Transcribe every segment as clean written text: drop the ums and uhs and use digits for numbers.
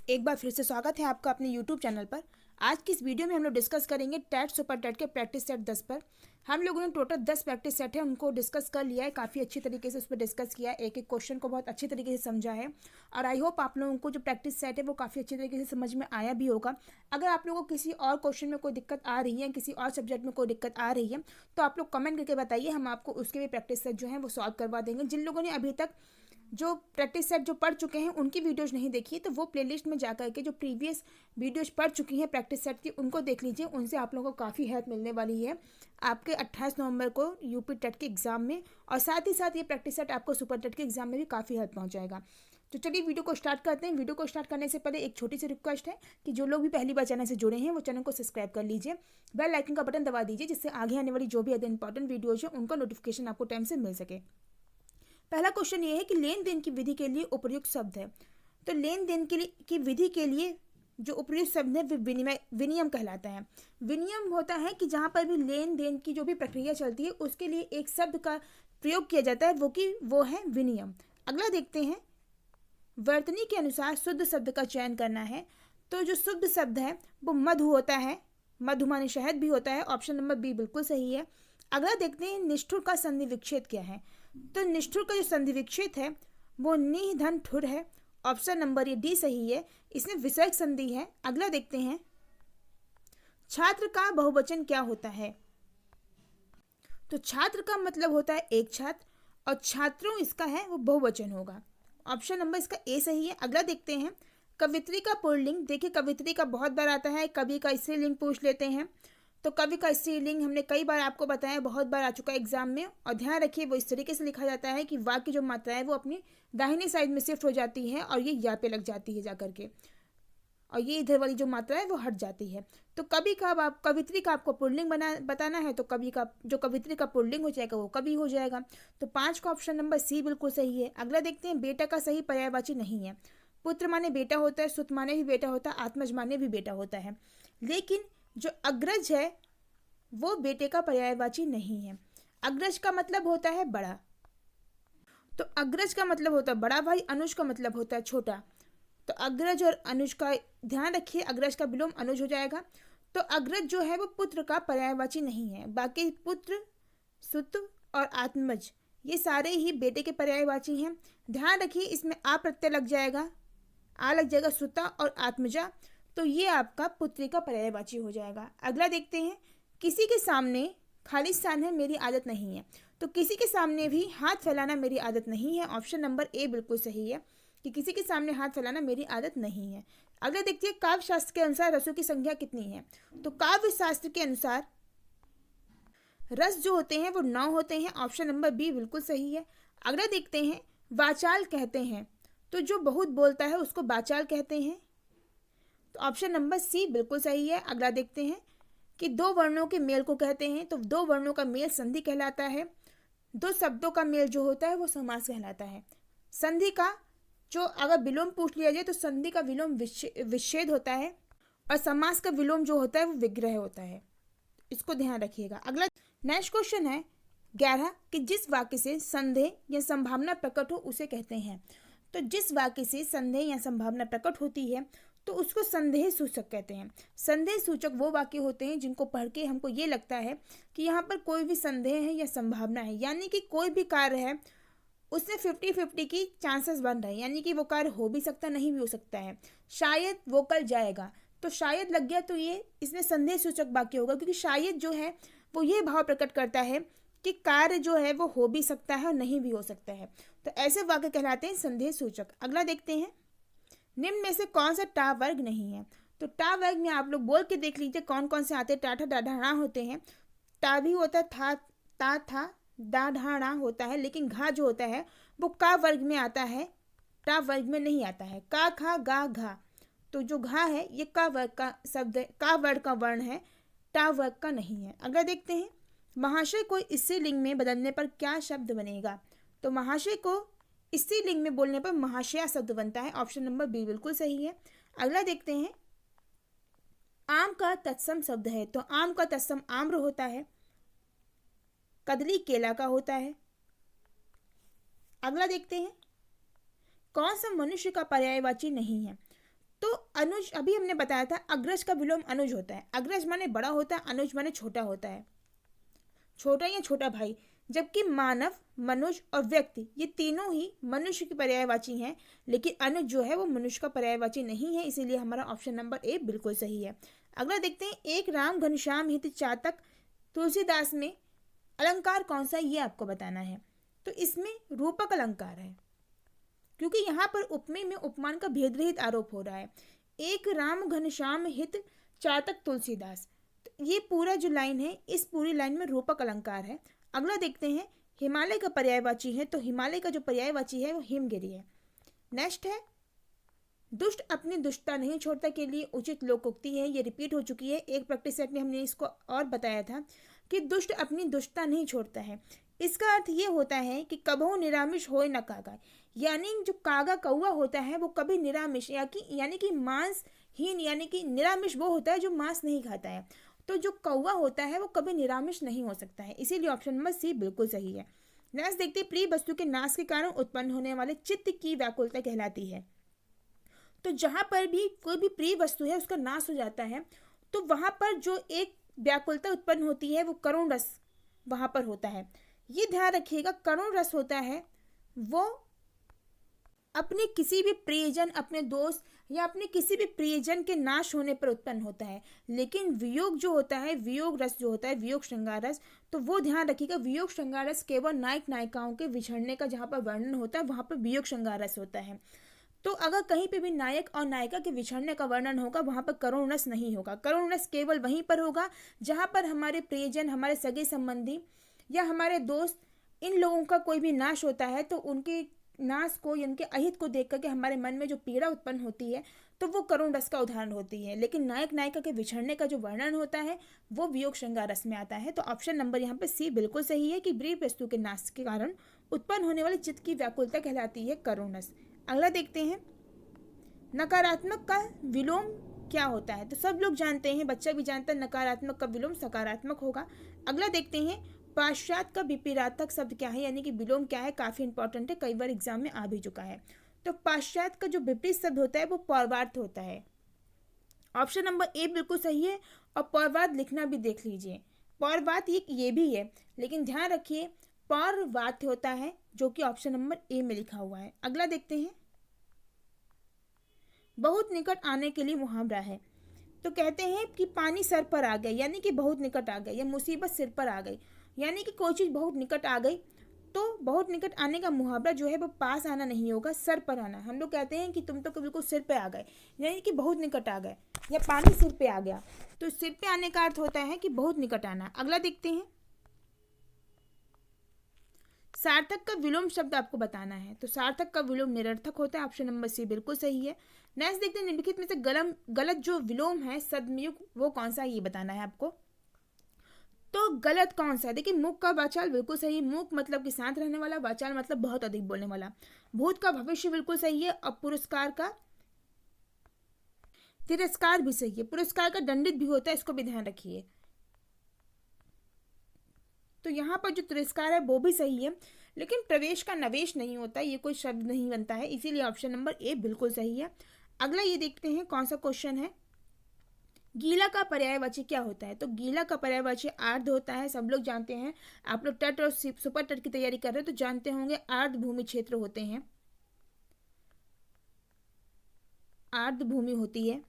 एक बार फिर से स्वागत है आपका अपने YouTube चैनल पर। आज की इस वीडियो में हम लोग डिस्कस करेंगे टेट सुपर टेट के प्रैक्टिस सेट 10 पर। हम लोगों ने टोटल 10 प्रैक्टिस सेट है उनको डिस्कस कर लिया है, काफ़ी अच्छी तरीके से उस पर डिस्कस किया है, एक एक क्वेश्चन को बहुत अच्छी तरीके से समझा है। और आई होप आप लोगों को जो प्रैक्टिस सेट है वो काफ़ी अच्छी तरीके से समझ में आया भी होगा। अगर आप लोगों को किसी और क्वेश्चन में कोई दिक्कत आ रही है, किसी और सब्जेक्ट में कोई दिक्कत आ रही है, तो आप लोग कमेंट करके बताइए, हम आपको उसके भी प्रैक्टिस सेट जो है वो सॉल्व करवा देंगे। जिन लोगों ने अभी तक जो प्रैक्टिस सेट जो पढ़ चुके हैं उनकी वीडियोज नहीं देखी तो वो प्लेलिस्ट में जाकर के जो प्रीवियस वीडियोज पढ़ चुकी हैं प्रैक्टिस सेट की उनको देख लीजिए, उनसे आप लोगों को काफ़ी हेल्प मिलने वाली है आपके 28 नवंबर को यूपी टेट के एग्ज़ाम में। और साथ ही साथ ये प्रैक्टिस सेट आपको सुपर टेट के एग्ज़ाम में भी काफ़ी हेल्प पहुँचाएगा। तो चलिए वीडियो को स्टार्ट करते हैं। वीडियो को स्टार्ट करने से पहले एक छोटी सी रिक्वेस्ट है कि जो लोग भी पहली बार चैनल से जुड़े हैं वो चैनल को सब्सक्राइब कर लीजिए, बेल आइकन का बटन दबा दीजिए, जिससे आगे आने वाली जो भी अदर इंपॉर्टेंट वीडियोज है उनका नोटिफिकेशन आपको टाइम से मिल सके। पहला क्वेश्चन ये है कि लेन देन की विधि के लिए उपयुक्त शब्द है। तो लेन देन के लिए की विधि के लिए जो उपयुक्त शब्द है वो विनियम कहलाता है। विनियम होता है कि जहाँ पर भी लेन देन की जो भी प्रक्रिया चलती है उसके लिए एक शब्द का प्रयोग किया जाता है, वो है विनियम। अगला देखते हैं, वर्तनी के अनुसार शुद्ध शब्द का चयन करना है। तो जो शुद्ध शब्द है वो मधु होता है, मधु माने शहद भी होता है। ऑप्शन नंबर बी बिल्कुल सही है। अगला देखते हैं, निष्ठुर का संधि विच्छेद क्या है। तो निष्ठुर का जो संधि विच्छेद है वो नि धन ठुर है। ऑप्शन नंबर ये डी सही है, इसमें विसर्ग संधि है। अगला देखते हैं, छात्र का बहुवचन क्या होता है। तो छात्र का मतलब होता है एक छात्र, और छात्रों इसका है वो बहुवचन होगा। ऑप्शन नंबर इसका ए सही है। अगला देखते हैं, कवित्री का पुल्लिंग। देखिए कवित्री का बहुत बार आता है, कवि का स्त्रीलिंग पूछ लेते हैं। तो कवि का स्त्रीलिंग हमने कई बार आपको बताया, बहुत बार आ चुका है एग्जाम में। और ध्यान रखिए वो इस तरीके से लिखा जाता है कि वाक्य जो मात्रा है वो अपनी दाहिनी साइड में शिफ्ट हो जाती है और ये या पे लग जाती है जाकर के, और ये इधर वाली जो मात्रा है वो हट जाती है। तो कभी का आप कवित्री का आपको पुल्लिंग बताना है तो कवि का जो कवित्री का पुल्लिंग हो जाएगा वो कवि हो जाएगा। तो 5 का ऑप्शन नंबर सी बिल्कुल सही है। अगला देखते हैं, बेटा का सही पर्यायवाची नहीं है। पुत्र माने बेटा होता है, सुत माने भी बेटा होता है, आत्मज माने भी बेटा होता है, लेकिन जो अग्रज है वो बेटे का पर्यायवाची नहीं है। अग्रज का मतलब होता है बड़ा, तो अग्रज का मतलब होता है बड़ा भाई, अनुज का मतलब होता है छोटा। तो अग्रज और अनुज का ध्यान रखिए, अग्रज का विलोम अनुज हो जाएगा। तो अग्रज जो है वो पुत्र का पर्यायवाची नहीं है। बाकी पुत्र, सुत और आत्मज ये सारे ही बेटे के पर्यायवाची हैं। ध्यान रखिए इसमें आ प्रत्यय लग जाएगा, आ लग जाएगा सुता और आत्मजा, तो ये आपका पुत्री का पर्यायवाची हो जाएगा। अगला देखते हैं, किसी के सामने खाली स्थान है मेरी आदत नहीं है। तो किसी के सामने भी हाथ फैलाना मेरी आदत नहीं है। ऑप्शन नंबर ए बिल्कुल सही है कि किसी के सामने हाथ फैलाना मेरी आदत नहीं है। अगला देखते हैं, काव्य शास्त्र के अनुसार रसों की संख्या कितनी है। तो काव्य शास्त्र के अनुसार रस जो होते हैं वो 9 होते हैं। ऑप्शन नंबर बी बिल्कुल सही है। अगला देखते हैं, वाचाल कहते हैं। तो जो बहुत बोलता है उसको वाचाल कहते हैं। तो ऑप्शन नंबर सी बिल्कुल सही है। अगला देखते हैं कि दो वर्णों के मेल को कहते हैं। तो दो वर्णों का मेल संधि कहलाता है। दो शब्दों का मेल जो होता है वो समास कहलाता है। संधि का जो अगर विलोम पूछ लिया जाए तो संधि का विलोम विच्छेद होता है, और समास का विलोम जो होता है वो विग्रह होता है। इसको ध्यान रखिएगा। अगला नेक्स्ट क्वेश्चन है 11 कि जिस वाक्य से संदेह या संभावना प्रकट हो उसे कहते हैं। तो जिस वाक्य से संदेह या संभावना प्रकट होती है तो उसको संदेह सूचक कहते हैं। संदेह सूचक वो वाक्य होते हैं जिनको पढ़ के हमको ये लगता है कि यहाँ पर कोई भी संदेह है या संभावना है, यानी कि कोई भी कार्य है उसमें 50-50 की चांसेस बन रहे हैं, यानी कि वो कार्य हो भी सकता नहीं भी हो सकता है। शायद वो कल जाएगा, तो शायद लग गया तो ये इसमें संदेह सूचक वाक्य होगा, क्योंकि शायद जो है वो ये भाव प्रकट करता है कि कार्य जो है वो हो भी सकता है और नहीं भी हो सकता है। तो ऐसे वाक्य कहलाते हैं संदेह सूचक। अगला देखते हैं, निम्न में से कौन सा टा वर्ग नहीं है। तो टा वर्ग में आप लोग बोल के देख लीजिए कौन कौन से आते हैं। टाठा डाढ़ा होते हैं, टा भी होता है, था ता था, डा ढाणा होता है, लेकिन घा जो होता है वो का वर्ग में आता है, टा वर्ग में नहीं आता है। का खा गा घा, तो जो घा है ये का वर्ग का शब्द है, का वर्ग का वर्ण है, टा वर्ग का नहीं है। अगर देखते हैं, महाशय को स्त्रीलिंग में बदलने पर क्या शब्द बनेगा। तो महाशय को स्त्रीलिंग में बोलने पर महाशया शब्द बनता है। ऑप्शन नंबर बी बिल्कुल सही है। अगला देखते हैं, आम का तत्सम शब्द है। तो आम का तत्सम आम्र होता है, कदली केला का होता है। अगला देखते हैं, कौन सा मनुष्य का पर्यायवाची नहीं है। तो अनुज अभी हमने बताया था, अग्रज का विलोम अनुज होता है। अग्रज माने बड़ा होता है, अनुज माने छोटा होता है, छोटा या छोटा भाई। जबकि मानव, मनुष्य और व्यक्ति ये तीनों ही मनुष्य की पर्यायवाची हैं, लेकिन अनुज जो है वो मनुष्य का पर्यायवाची नहीं है, इसीलिए हमारा ऑप्शन नंबर ए बिल्कुल सही है। अगला देखते हैं, एक राम घनश्याम हित चातक तुलसीदास में अलंकार कौन सा है, ये आपको बताना है। तो इसमें रूपक अलंकार है, क्योंकि यहाँ पर उपमेय में उपमान का भेद रहित आरोप हो रहा है। एक राम घनश्याम हित चातक तुलसीदास, तो ये पूरा जो लाइन है, इस पूरी लाइन में रूपक अलंकार है। अगला देखते हैं, हिमालय का पर्यायवाची है, तो हिमालय का जो पर्यायवाची है वो हिमगिरी है। नेक्स्ट है, दुष्ट अपनी दुष्टता नहीं छोड़ता के लिए उचित लोकोक्ति है, ये रिपीट हो चुकी है। एक प्रैक्टिस सेट में हमने इसको और बताया था कि दुष्ट अपनी दुष्टता नहीं छोड़ता है। इसका अर्थ ये होता है कि कबहू निरामिष होए न कागा, यानी जो कागा कौवा होता है वो कभी निरामिष यानी कि मांसहीन, यानी कि निरामिष वो होता है जो मांस नहीं खाता है। तो जो कौवा होता है वो कभी निरामिष नहीं हो सकता है, इसीलिए ऑप्शन नंबर सी बिल्कुल सही है। नेक्स्ट देखते हैं, प्रिय वस्तु के नाश के कारण उत्पन्न होने वाले चित्त की व्याकुलता कहलाती है। तो जहाँ पर भी कोई भी प्रिय वस्तु है उसका नाश हो जाता है, तो वहाँ पर जो एक व्याकुलता उत्पन्न होती है वो करुण रस वहाँ पर होता है। ये ध्यान रखिएगा, करुण रस होता है वो अपने किसी भी प्रियजन, अपने दोस्त या अपने किसी भी प्रियजन के नाश होने पर उत्पन्न होता है। लेकिन वियोग जो होता है, वियोग रस जो होता है, वियोग श्रृंगार रस, तो वो ध्यान रखिएगा, वियोग श्रृंगार रस केवल नायक नायिकाओं के बिछड़ने का जहाँ पर वर्णन होता है वहाँ पर वियोग श्रृंगार रस होता है। तो अगर कहीं पे भी नायक और नायिका के बिछड़ने का वर्णन होगा वहाँ पर करुण रस नहीं होगा। करुण रस केवल वहीं पर होगा जहाँ पर हमारे प्रियजन, हमारे सगे संबंधी या हमारे दोस्त, इन लोगों का कोई भी नाश होता है, तो उनके नाश को या उनके अहित को देख करके हमारे मन में जो पीड़ा उत्पन्न होती है, तो वो करुण रस का उदाहरण होती है। लेकिन नायक नायिका के बिछड़ने का जो वर्णन होता है वो वियोग श्रृंगार रस में आता है। तो ऑप्शन नंबर यहाँ पे सी बिल्कुल सही है कि प्रिय वस्तु के नाश के कारण उत्पन्न होने वाली चित्त की व्याकुलता कहलाती है करुण रस। अगला देखते हैं, नकारात्मक का विलोम क्या होता है। तो सब लोग जानते हैं, बच्चा भी जानता है, नकारात्मक का विलोम सकारात्मक होगा। अगला देखते हैं, पाश्चात्य का विपरीतार्थक शब्द क्या है, यानी कि विलोम क्या है, काफी इंपॉर्टेंट है, कई बार एग्जाम में आ भी चुका है। तो पाश्चात्य का जो विपरीत शब्द होता है वो पौर्वार्थ होता है। ऑप्शन नंबर ए बिल्कुल सही है, और पौर्वार्थ लिखना भी देख लीजिए। पौर्वार्थ ये भी है, लेकिन ध्यान रखिए पौर्वार्थ होता है, जो कि ऑप्शन नंबर ए में लिखा हुआ है। अगला देखते हैं, बहुत निकट आने के लिए मुहावरा है। तो कहते हैं कि पानी सर पर आ गया, यानी कि बहुत निकट आ गई, या मुसीबत सिर पर आ गई, यानी कि कोई चीज़ बहुत निकट आ गई। तो बहुत निकट आने का मुहावरा जो है वो पास आना नहीं होगा, सर पर आना। हम लोग कहते हैं कि तुम तो बिल्कुल सिर पे आ गए, यानी कि बहुत निकट आ गए, या पानी सिर पे आ गया। तो सिर पे आने का अर्थ होता है कि बहुत निकट आना। अगला देखते हैं, सार्थक का विलोम शब्द आपको बताना है। तो सार्थक का विलोम निरर्थक होता है, ऑप्शन नंबर सी बिल्कुल सही है। नेक्स्ट देखते हैं, निम्नलिखित में से गलत जो विलोम है सद्मयुग वो कौन सा है, ये बताना है आपको। तो गलत कौन सा है, देखिए, मुख का वाचाल बिल्कुल सही है, मुख मतलब कि साथ रहने वाला, वाचाल मतलब बहुत अधिक बोलने वाला। भूत का भविष्य बिल्कुल सही है, और पुरस्कार का तिरस्कार भी सही है। पुरस्कार का दंडित भी होता है, इसको भी ध्यान रखिए। तो यहाँ पर जो तिरस्कार है वो भी सही है, लेकिन प्रवेश का नवेश नहीं होता, ये कोई शब्द नहीं बनता है, इसीलिए ऑप्शन नंबर ए बिल्कुल सही है। अगला ये देखते हैं कौन सा क्वेश्चन है, गीला का पर्यायवाची क्या होता है। तो गीला का पर्यायवाची आर्द्र होता है, सब लोग जानते हैं। आप लोग तट और सुपर तट की तैयारी कर रहे हो तो जानते होंगे, आर्द्र भूमि क्षेत्र होते हैं, आर्द्र भूमि होती है।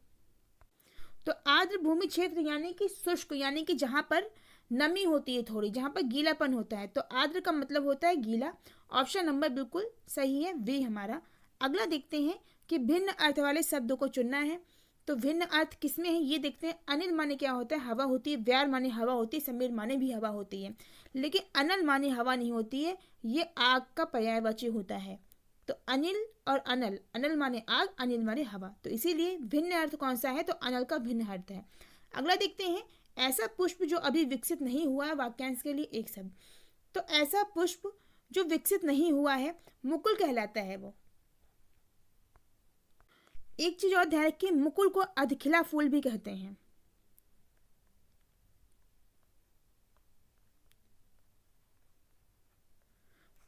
तो आर्द्र भूमि क्षेत्र यानी कि शुष्क, यानी कि जहां पर नमी होती है थोड़ी, जहां पर गीलापन होता है, तो आर्द्र का मतलब होता है गीला। ऑप्शन नंबर बिल्कुल सही है, वी हमारा। अगला देखते हैं कि भिन्न अर्थ वाले शब्दों को चुनना है। तो भिन्न अर्थ किसमें है ये देखते हैं। अनिल माने क्या होता है, हवा होती है। व्यार माने हवा होती है। समीर माने भी हवा होती है, लेकिन अनल माने हवा नहीं होती है, ये आग का पर्यायवाची होता है। तो अनिल और अनल, अनल माने आग, अनिल माने हवा, तो इसीलिए भिन्न अर्थ कौन सा है, तो अनल का भिन्न अर्थ है। अगला देखते हैं, ऐसा पुष्प जो अभी विकसित नहीं हुआ है, वाक्यांश के लिए एक शब्द। तो ऐसा पुष्प जो विकसित नहीं हुआ है मुकुल कहलाता है वो। एक चीज और ध्यान रखिए, मुकुल को अधखिला फूल भी कहते हैं।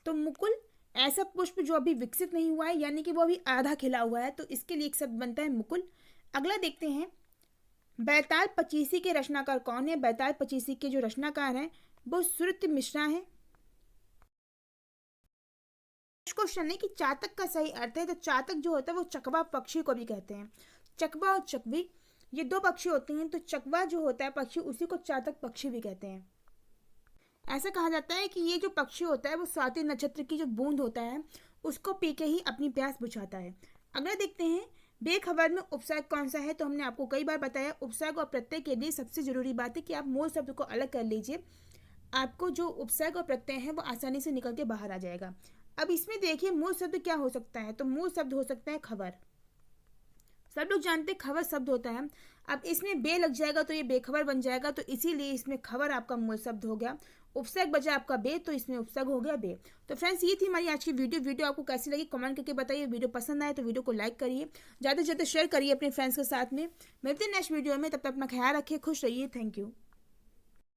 तो मुकुल ऐसा पुष्प जो अभी विकसित नहीं हुआ है, यानी कि वो अभी आधा खिला हुआ है, तो इसके लिए एक शब्द बनता है मुकुल। अगला देखते हैं, बैताल पचीसी के रचनाकार कौन है? बैताल पचीसी के जो रचनाकार हैं वो श्रुति मिश्रा है। क्वेश्चन है कि चातक का सही अर्थ है, तो चातक जो होता है वो चकवा पक्षी को भी कहते हैं। चकवा और चकवी ये दो पक्षी होते हैं, तो चकवा जो होता है पक्षी उसी को चातक पक्षी भी कहते हैं। ऐसा कहा जाता है कि ये जो पक्षी होता है वो स्वाति नक्षत्र की जो बूंद होता है उसको पी के ही अपनी प्यास बुझाता है। अगला देखते हैं, बेखबर में उपसर्ग कौन सा है? तो हमने आपको कई बार बताया, उपसर्ग और प्रत्यय के लिए सबसे जरूरी बात है कि आप मूल शब्द को अलग कर लीजिए, आपको जो उपसर्ग और प्रत्यय है वो आसानी से निकल के बाहर आ जाएगा। अब इसमें देखिए मूल शब्द क्या हो सकता है, तो मूल शब्द हो सकता है खबर। सब लोग जानते हैं खबर शब्द होता है। अब इसमें बे लग जाएगा तो ये बेखबर बन जाएगा, तो इसीलिए इसमें खबर आपका मूल शब्द हो गया। उपसर्ग बचा आपका बे, तो इसमें उपसर्ग हो गया बे। तो फ्रेंड्स ये थी हमारी आज की वीडियो आपको कैसी लगी कमेंट करके बताइए। वीडियो पसंद आए तो वीडियो को लाइक करिए, ज़्यादा से ज़्यादा शेयर करिए अपने फ्रेंड्स के साथ में। मिलते हैं नेक्स्ट वीडियो में, तब तक अपना ख्याल रखिए, खुश रहिए। Thank you.